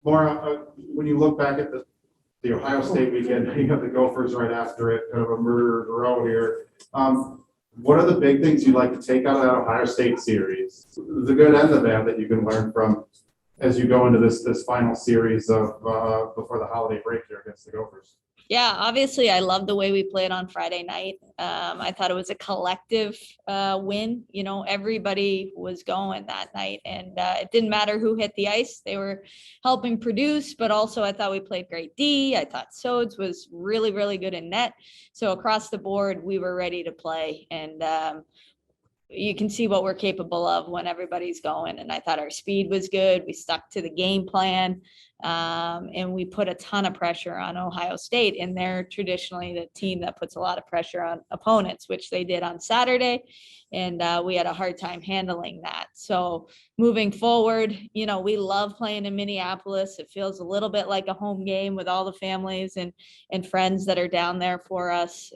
Maura, when you look back at the Ohio State weekend, you have the Gophers right after it, kind of a murderer's row here. What are the big things you'd like to take out of that Ohio State series, the good and the bad, that you can learn from as you go into this final series of before the holiday break here against the Gophers? Yeah, obviously, I love the way we played on Friday night. I thought it was a collective win. You know, everybody was going that night, and it didn't matter who hit the ice. They were helping produce, but also I thought we played great D. I thought Sodes was really, really good in net. So across the board, we were ready to play, and you can see what we're capable of when everybody's going. And I thought our speed was good. We stuck to the game plan. And we put a ton of pressure on Ohio State, and they're traditionally the team that puts a lot of pressure on opponents, which they did on Saturday. And we had a hard time handling that. So moving forward, you know, we love playing in Minneapolis. It feels a little bit like a home game with all the families and friends that are down there for us.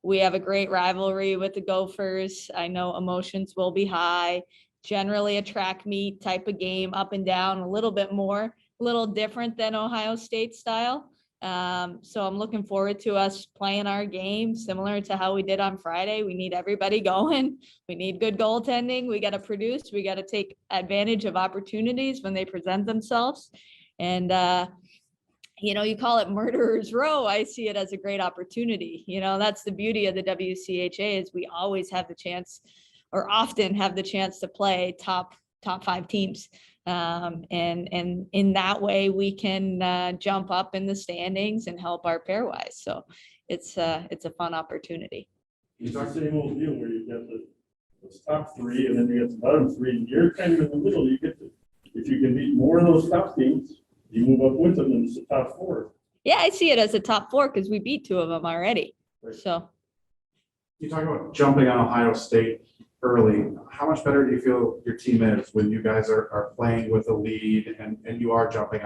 We have a great rivalry with the Gophers. I know emotions will be high. Generally a track meet type of game, up and down a little bit more, a little different than Ohio State style. So I'm looking forward to us playing our game similar to how we did on Friday. We need everybody going. We need good goaltending. We got to produce. We got to take advantage of opportunities when they present themselves. And you know, you call it murderer's row. I see it as a great opportunity. You know, that's the beauty of the WCHA is we always have the chance, or often have the chance, to play top 5 teams. And in that way we can jump up in the standings and help our pairwise. So it's a fun opportunity. It's the same old deal where you get the top 3 and then you get the bottom 3, and you're kind of in the middle. You get to, if you can beat more of those top teams, you move up with them, and it's the top 4. Yeah, I see it as a top 4 because we beat 2 of them already. Right. So You talk about jumping on Ohio State early. How much better do you feel your team is when you guys are playing with a lead and you are jumping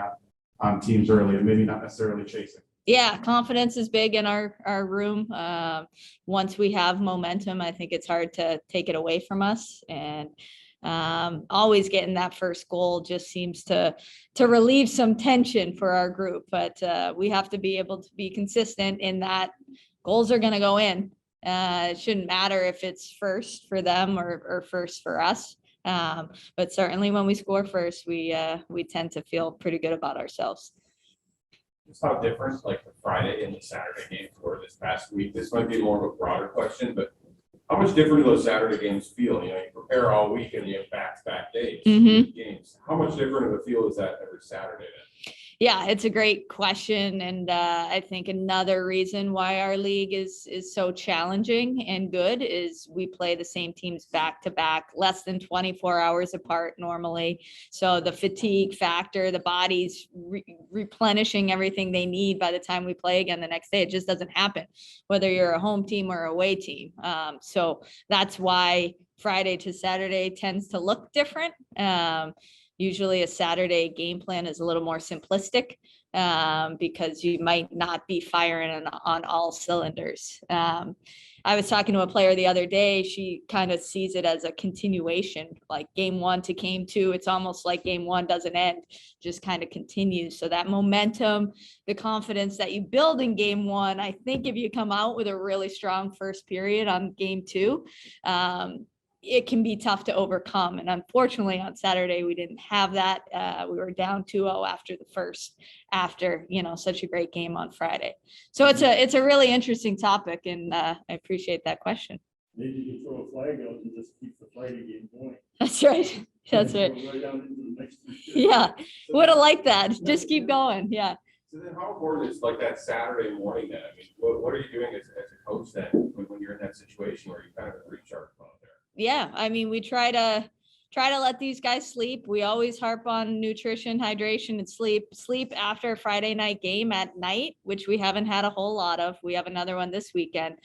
on teams early and maybe not necessarily chasing? yeah, confidence is big in our room. Once we have momentum, I think it's hard to take it away from us. And always getting that first goal just seems to relieve some tension for our group. But we have to be able to be consistent in that goals are going to go in. It shouldn't matter if it's first for them or first for us. But certainly when we score first, we tend to feel pretty good about ourselves. Just how different like the Friday and the Saturday games were this past week. This might be more of a broader question, but how much different do those Saturday games feel? You know, you prepare all week and you have back-to-back days, games. How much different of a feel is that every Saturday then? Yeah, it's a great question. And I think another reason why our league is so challenging and good is we play the same teams back to back, less than 24 hours apart normally. So the fatigue factor, the body's replenishing everything they need by the time we play again the next day. It just doesn't happen, whether you're a home team or away team. So that's why Friday to Saturday tends to look different. Usually a Saturday game plan is a little more simplistic because you might not be firing on all cylinders. I was talking to a player the other day. She kind of sees it as a continuation, like game 1 to game 2. It's almost like game 1 doesn't end, just kind of continues. So that momentum, the confidence that you build in game 1, I think if you come out with a really strong first period on game 2, it can be tough to overcome. And unfortunately on Saturday, we didn't have that. We were down 2-0 after the first, after, you know, such a great game on Friday. So it's a really interesting topic. And I appreciate that question. Maybe you can throw a flag out and just keep the Friday game going. That's right. That's right. Right down into the next 2 shifts. Yeah. Would have liked that. Just keep going. Yeah. So then how important is like that Saturday morning then? I mean, what are you doing as a coach then when you're in that situation where you kind of recharge out there? Yeah, I mean, we try to let these guys sleep. We always harp on nutrition, hydration, and sleep after a Friday night game at night, which we haven't had a whole lot of. We have another one this weekend.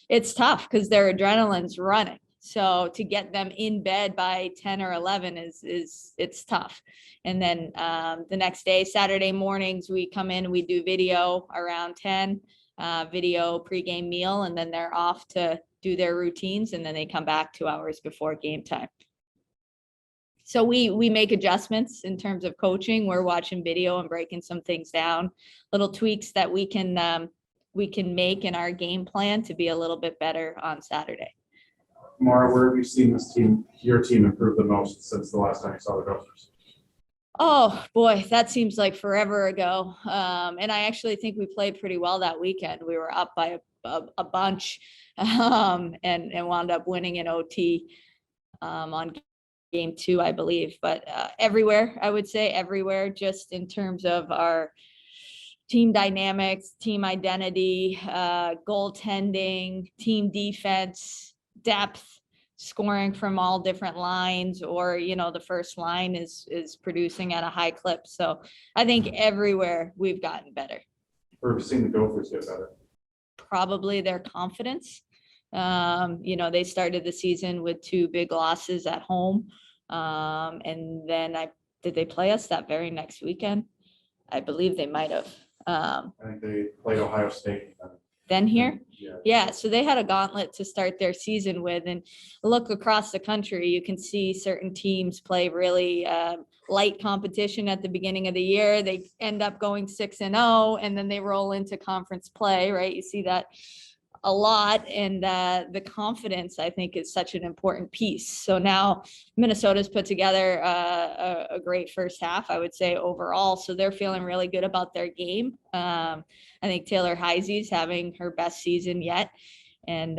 It's tough because their adrenaline's running. So to get them in bed by 10 or 11 it's tough. And then the next day, Saturday mornings, we come in, we do video around 10, video pregame meal, and then they're off to do their routines, and then they come back 2 hours before game time. So we make adjustments in terms of coaching. We're watching video and breaking some things down, little tweaks that we can make in our game plan to be a little bit better on Saturday. Maura, where have you seen your team improve the most since the last time you saw the Gophers? Oh boy, that seems like forever ago. And I actually think we played pretty well that weekend. We were up by a bunch, and wound up winning in OT on game 2, I believe. But everywhere, I would say everywhere, just in terms of our team dynamics, team identity, goaltending, team defense, depth, scoring from all different lines, or, the first line is producing at a high clip. So I think everywhere we've gotten better. Where have you seen the Gophers get better? Probably their confidence. They started the season with 2 big losses at home. And then did they play us that very next weekend? I believe they might have. I think they played Ohio State. Then here? Yeah. Yeah, so they had a gauntlet to start their season with, and look across the country, you can see certain teams play really light competition at the beginning of the year. They end up going 6-0, and then they roll into conference play, right? You see that a lot, and the confidence, I think, is such an important piece. So now Minnesota's put together a great first half, I would say, overall. So they're feeling really good about their game. I think Taylor Heisey's having her best season yet, and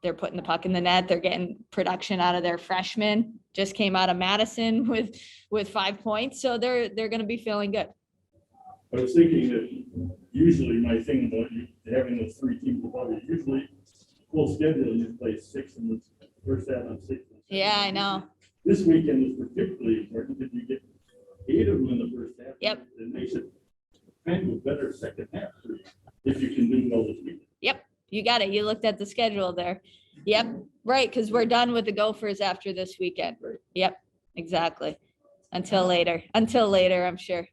they're putting the puck in the net. They're getting production out of their freshmen. Just came out of Madison with 5 points, so they're going to be feeling good. I was thinking that usually my thing about having those 3 teams above you, usually full schedule, you play 6 in the first half and 6. Yeah, I know. This weekend is particularly important because you get 8 of them in the first half. Yep. It makes it kind of a better second half for you if you can do well this weekend. Yep, you got it. You looked at the schedule there. Yep, right, because we're done with the Gophers after this weekend. Yep, exactly. Until later, I'm sure.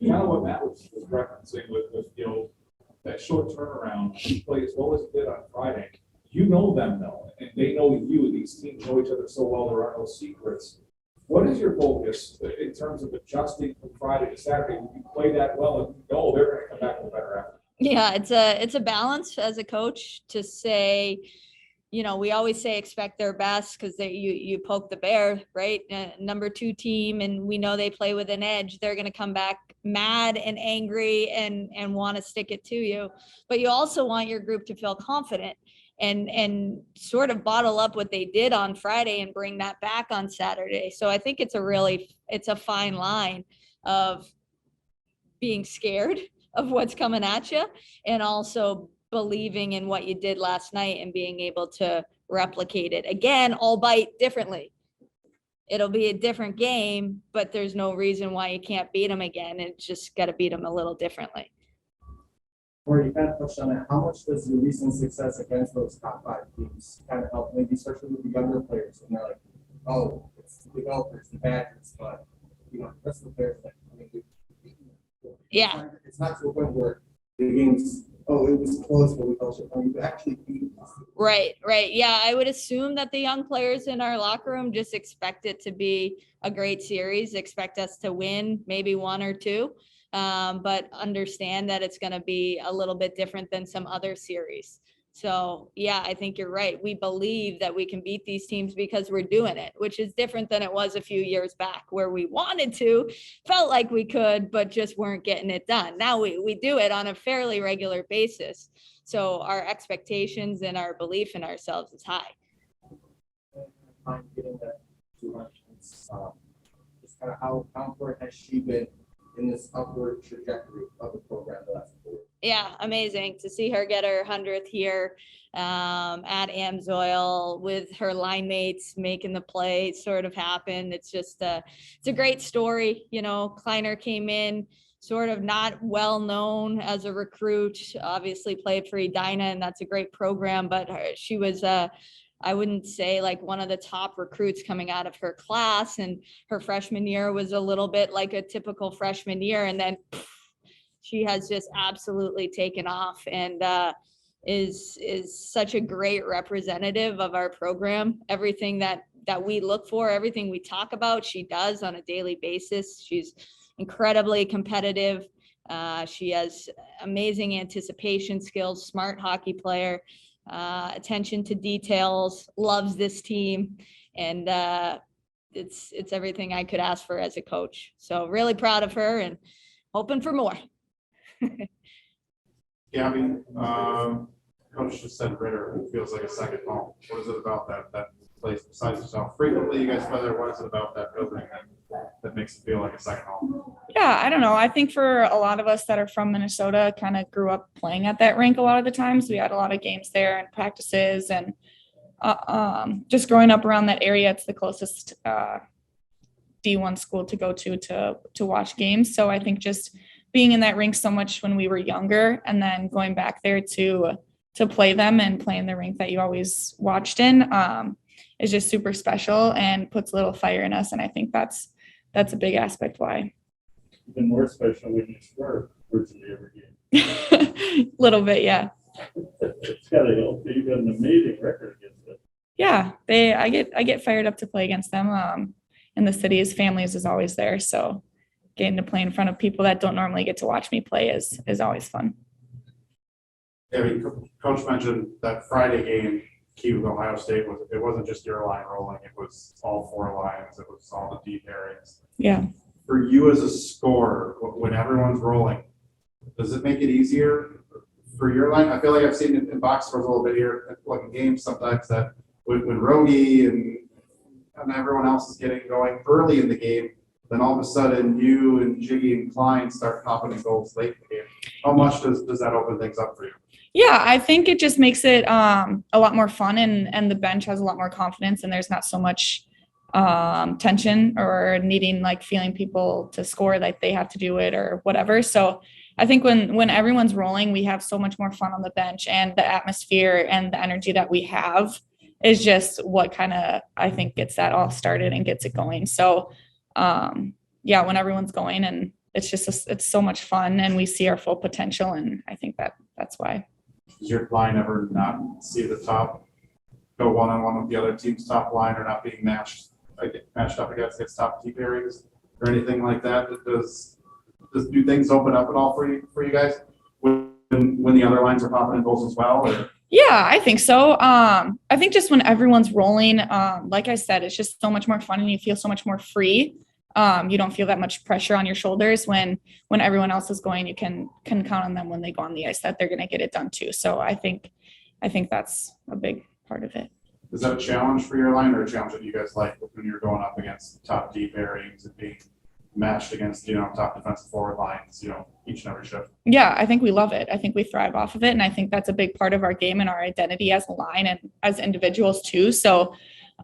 Kind of what Matt was referencing with that short turnaround. You play as well as you did on Friday. You know them though, and they know you. These teams know each other so well, there are no secrets. What is your focus in terms of adjusting from Friday to Saturday? When you play that well and you know they're going to come back with a better effort. Yeah, it's a balance as a coach to say, we always say expect their best because you poke the bear, right? Number 2 team, and we know they play with an edge. They're going to come back mad and angry and want to stick it to you. But you also want your group to feel confident and sort of bottle up what they did on Friday and bring that back on Saturday. So I think it's a fine line of being scared of what's coming at you and also believing in what you did last night and being able to replicate it again, albeit differently. It'll be a different game, but there's no reason why you can't beat them again. It's just got to beat them a little differently. Or you kind of touched on it. How much does your recent success against those top 5 teams kind of help, maybe especially with the younger players? And they're like, oh, it's the Gophers, the Badgers, but that's the players that Yeah. It's not to a point where the game's, it was close, but we felt it. You actually beat us. Right. Yeah, I would assume that the young players in our locker room just expect it to be a great series, expect us to win maybe 1 or 2. But understand that it's going to be a little bit different than some other series. So yeah, I think you're right. We believe that we can beat these teams because we're doing it, which is different than it was a few years back where we wanted to, felt like we could, but just weren't getting it done. Now we do it on a fairly regular basis. So our expectations and our belief in ourselves is high. I'm getting that too much. Just kind of how important has she been in this upward trajectory of the program the last 4 years? Yeah, amazing to see her get her 100th year at Amsoil with her line mates making the play sort of happen. It's just it's a great story. Kleiner came in sort of not well known as a recruit, obviously played for Edina, and that's a great program, but she was I wouldn't say like one of the top recruits coming out of her class, and her freshman year was a little bit like a typical freshman year, and then she has just absolutely taken off and is such a great representative of our program. Everything that that we look for, everything we talk about, she does on a daily basis. She's incredibly competitive. She has amazing anticipation skills, smart hockey player, attention to details, loves this team, and it's everything I could ask for as a coach. So really proud of her and hoping for more. Gabby, Coach just said Ritter feels like a second home. What is it about that place besides yourself? Frequently you guys play there. What is it about that building that makes it feel like a second home? Yeah, I don't know. I think for a lot of us that are from Minnesota, kind of grew up playing at that rink a lot of the times. We had a lot of games there and practices, and just growing up around that area, it's the closest D1 school to go to watch games. So I think just being in that rink so much when we were younger, and then going back there to play them and play in the rink that you always watched in is just super special and puts a little fire in us. And I think that's a big aspect why. Even more special when you score virtually every game. Little bit, yeah. It's gotta help. You've got an amazing record against it. Yeah, I get fired up to play against them. In the city's families is always there, so getting to play in front of people that don't normally get to watch me play is always fun. Yeah, I mean, Coach mentioned that Friday game, key with Ohio State it wasn't just your line rolling, it was all four lines, it was all the deep areas. Yeah. For you as a scorer, when everyone's rolling, does it make it easier for your line? I feel like I've seen it in box scores a little bit here, like in games sometimes, that when Rogie and everyone else is getting going early in the game, then all of a sudden you and Jiggy and Klein start popping in goals late in the game. How much does that open things up for you? Yeah, I think it just makes it a lot more fun, and the bench has a lot more confidence, and there's not so much tension or needing feeling people to score, like they have to do it or whatever. So I think when everyone's rolling, we have so much more fun on the bench, and the atmosphere and the energy that we have is just what kind of, I think, gets that all started and gets it going. So yeah, when everyone's going, and it's so much fun, and we see our full potential, and I think that's why. Does your line ever not see the top go one-on-one with the other team's top line, or not being matched up against its top deep areas or anything like that? Do things open up at all for you guys when the other lines are popping in goals as well? Or? Yeah, I think so. I think just when everyone's rolling, like I said, it's just so much more fun, and you feel so much more free. You don't feel that much pressure on your shoulders when everyone else is going. You can count on them when they go on the ice that they're going to get it done too. So I think that's a big part of it. Is that a challenge for your line, or a challenge that you guys like when you're going up against top deep areas and being matched against, top defensive forward lines, each and every shift? Yeah, I think we love it. I think we thrive off of it. And I think that's a big part of our game and our identity as a line and as individuals too. So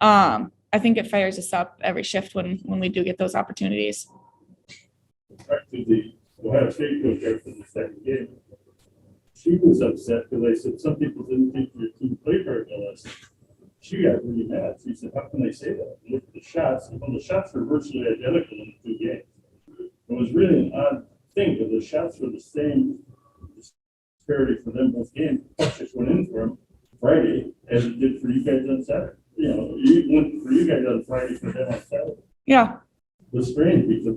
I think it fires us up every shift when we do get those opportunities. Back to the Ohio State coach after the second game. She was upset because I said some people didn't think your team played very well. She got really mad. She said, how can they say that? Look at the shots. Well, the shots were virtually identical in the two games. It was really an odd thing because the shots were the same disparity for them both games. Puck just went in for them Friday as it did for you guys on Saturday. It went for you guys on Friday for them on Saturday. Yeah. It was strange because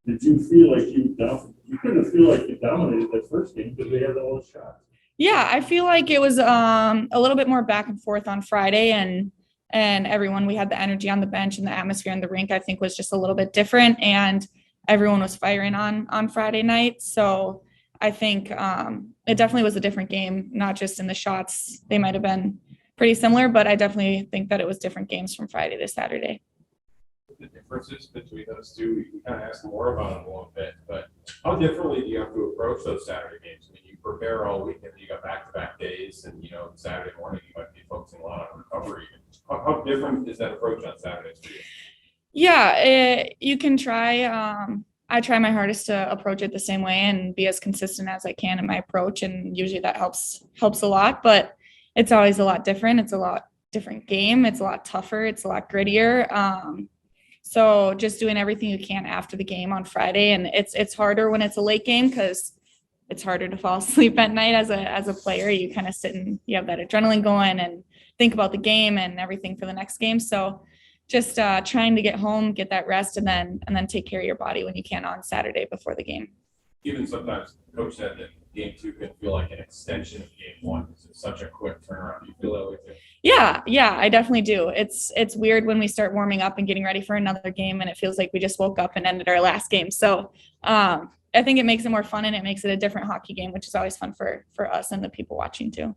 did you feel like you couldn't feel like you dominated that first game because they had all the shots? Yeah, I feel like it was a little bit more back and forth on Friday, and everyone, we had the energy on the bench, and the atmosphere in the rink, I think, was just a little bit different, and everyone was firing on Friday night. So I think it definitely was a different game, not just in the shots. They might have been pretty similar, but I definitely think that it was different games from Friday to Saturday. The differences between those two, we kind of asked more about them a little bit, but how differently do you have to approach those Saturday games? I mean, you prepare all weekend, you got back-to-back days, and Saturday morning you might be focusing a lot on recovery. How different is that approach on Saturdays for you? Yeah, you can try. I try my hardest to approach it the same way and be as consistent as I can in my approach, and usually that helps a lot. But it's always a lot different. It's a lot different game. It's a lot tougher. It's a lot grittier. So just doing everything you can after the game on Friday, and it's harder when it's a late game because it's harder to fall asleep at night as a player. You kind of sit and you have that adrenaline going and think about the game and everything for the next game. So just trying to get home, get that rest, and then take care of your body when you can on Saturday before the game. Even sometimes Coach said that game 2 can feel like an extension of game 1. It's such a quick turnaround. Do you feel that way too? Yeah, I definitely do. It's weird when we start warming up and getting ready for another game and it feels like we just woke up and ended our last game. So I think it makes it more fun and it makes it a different hockey game, which is always fun for us and the people watching too.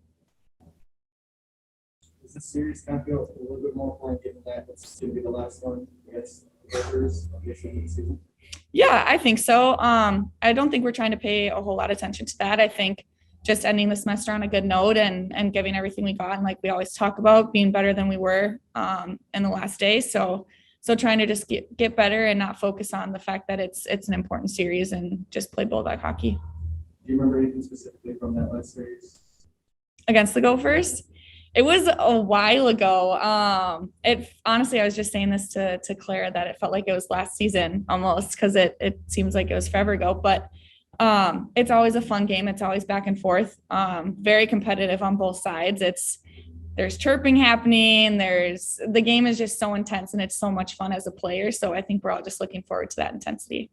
Does this series kind of feel a little bit more fun given that it's going to be the last one against the Gophers of the season? Yeah, I think so. I don't think we're trying to pay a whole lot of attention to that. I think just ending the semester on a good note and giving everything we got, and like we always talk about, being better than we were in the last day. So trying to just get better and not focus on the fact that it's an important series and just play bulldog hockey. Do you remember anything specifically from that last series? Against the Gophers? It was a while ago. Honestly, I was just saying this to Claire that it felt like it was last season almost because it seems like it was forever ago. But it's always a fun game. It's always back and forth. Very competitive on both sides. There's chirping happening. The game is just so intense and it's so much fun as a player. So I think we're all just looking forward to that intensity.